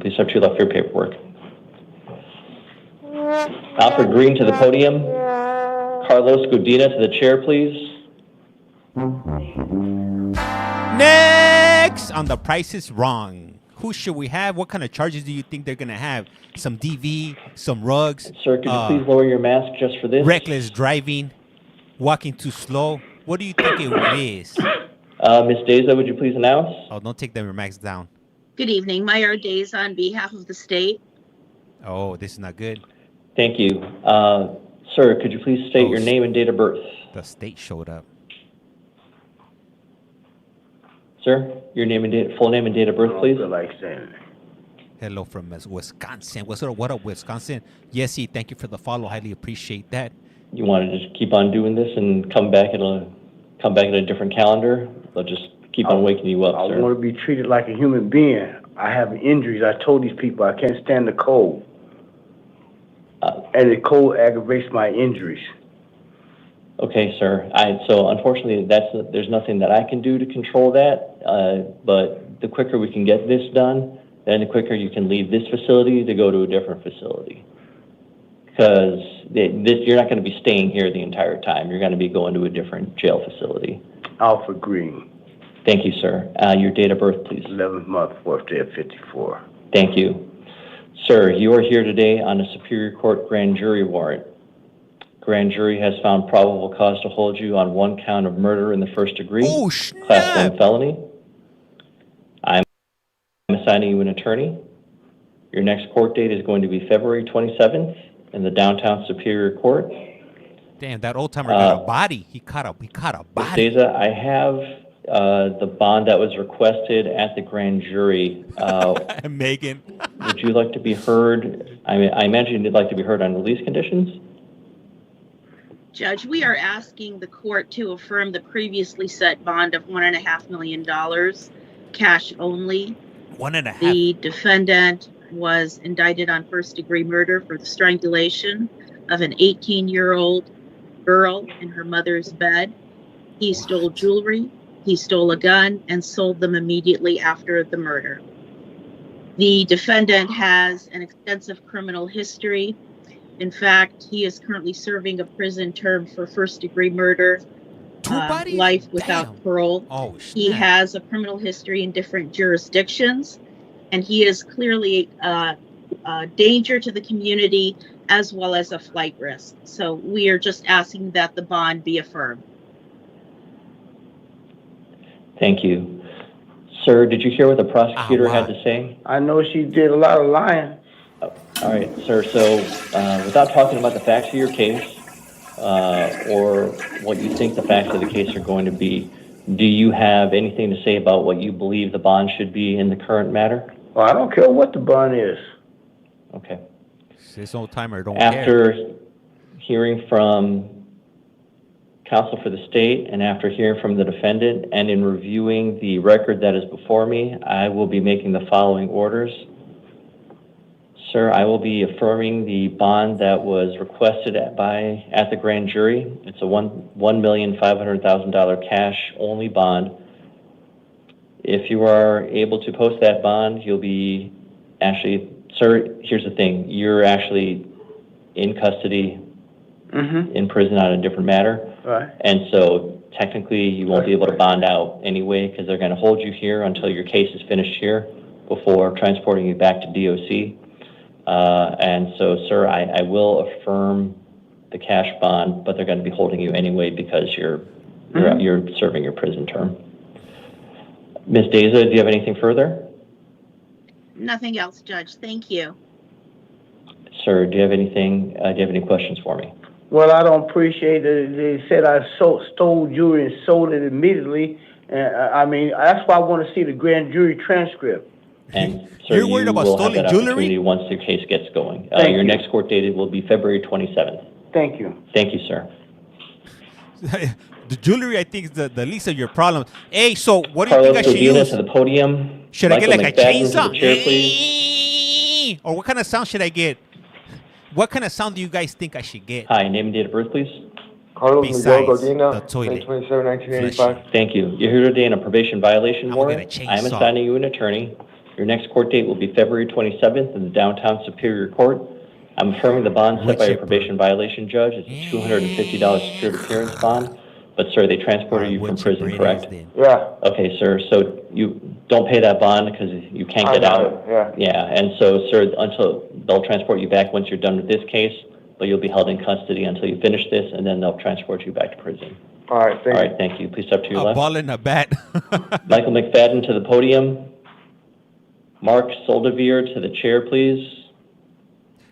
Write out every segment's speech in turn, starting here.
Please step to your left for your paperwork. Alfred Green to the podium. Carlos Godina to the chair, please. Next on The Price is Wrong. Who should we have? What kind of charges do you think they're going to have? Some DV, some rugs? Sir, could you please lower your mask just for this? Reckless driving, walking too slow. What do you think it is? Ms. Deza, would you please announce? Oh, don't take the remarks down. Good evening. Mayar Deza on behalf of the state. Oh, this is not good. Thank you. Sir, could you please state your name and date of birth? The state showed up. Sir, your name and full name and date of birth, please. Hello from Wisconsin. What up, Wisconsin? Yesy, thank you for the follow. Highly appreciate that. You want to just keep on doing this and come back at a different calendar? They'll just keep on waking you up, sir. I want to be treated like a human being. I have injuries. I told these people I can't stand the cold. And the cold aggravates my injuries. Okay, sir. So unfortunately, there's nothing that I can do to control that. But the quicker we can get this done, then the quicker you can leave this facility to go to a different facility. Because you're not going to be staying here the entire time. You're going to be going to a different jail facility. Alpha Green. Thank you, sir. Your date of birth, please. 11th month, 4th day of 54. Thank you. Sir, you are here today on a Superior Court grand jury warrant. Grand jury has found probable cause to hold you on one count of murder in the first degree, Class 1 felony. I'm assigning you an attorney. Your next court date is going to be February 27th in the downtown Superior Court. Damn, that old timer got a body. He caught a body. Deza, I have the bond that was requested at the grand jury. Megan. Would you like to be heard? I imagine you'd like to be heard on release conditions. Judge, we are asking the court to affirm the previously set bond of $1.5 million, cash only. $1.5. The defendant was indicted on first-degree murder for the strangulation of an 18-year-old girl in her mother's bed. He stole jewelry, he stole a gun, and sold them immediately after the murder. The defendant has an extensive criminal history. In fact, he is currently serving a prison term for first-degree murder, life without parole. Oh, he has a criminal history in different jurisdictions, and he is clearly a danger to the community as well as a flight risk. So we are just asking that the bond be affirmed. Thank you. Sir, did you hear what the prosecutor had to say? I know she did a lot of lying. All right, sir. So without talking about the facts of your case or what you think the facts of the case are going to be, do you have anything to say about what you believe the bond should be in the current matter? Well, I don't care what the bond is. Okay. This old timer don't After care. hearing from counsel for the state and after hearing from the defendant and in reviewing the record that is before me, I will be making the following orders. Sir, I will be affirming the bond that was requested at the grand jury. It's a $1,500,000 cash only bond. If you are able to post that bond, you'll be sir, here's the thing. You're actually in custody, in prison on a different matter. Right. And so technically you won't be able to bond out anyway because they're going to hold you here until your case is finished here before transporting you back to DOC. And so, sir, I will affirm the cash bond, but they're going to be holding you anyway because you're serving your prison term. Ms. Deza, do you have anything further? Nothing else, Judge. Thank you. Sir, do you have anything? Do you have any questions for me? Well, I don't appreciate it. They said I stole jewelry and sold it immediately. I mean, that's why I want to see the grand jury transcript. And sir, you're worried about stolen jewelry? Once your case gets going. Your next court date will be February 27th. Thank you. Thank you, sir. The jewelry, I think, is the least of your problems. Hey, so what do Carlos you think I should use? To the podium. Should Michael I get like McFadden a chainsaw? To the chair, please. Or what kind of sound should I get? What kind of sound do you guys think I should get? Hi, name and date of birth, please. Carlos Miguel Godina, the toilet. May 27, 1985. Thank you. You're here today in a probation violation warrant. I am assigning you an attorney. Your next court date will be February 27th in the downtown Superior Court. I'm affirming the bond set by your probation violation judge. It's a $250 secured appearance bond. But, sir, they transported you from prison, correct? Yeah. Okay, sir, so you don't pay that bond because you can't get out. Yeah, and so, sir, until they'll transport you back once you're done with this case, but you'll be held in custody until you finish this, and then they'll transport you back to prison. All right, thank you. All right, thank you. Please step to your A left. ball and a bat. Michael McFadden to the podium. Mark Soldevere to the chair, please.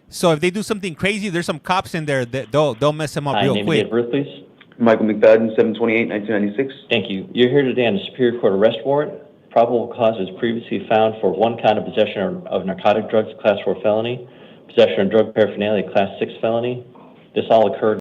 So if they do something crazy, there's some cops in there that they'll mess them up real Name and quick. date of birth, please. Michael McFadden, 7/28/1996. Thank you. You're here today on a Superior Court arrest warrant. Probable cause was previously found for 1 count of possession of narcotic drugs, Class 4 felony, possession of drug paraphernalia, Class 6 felony. This all occurred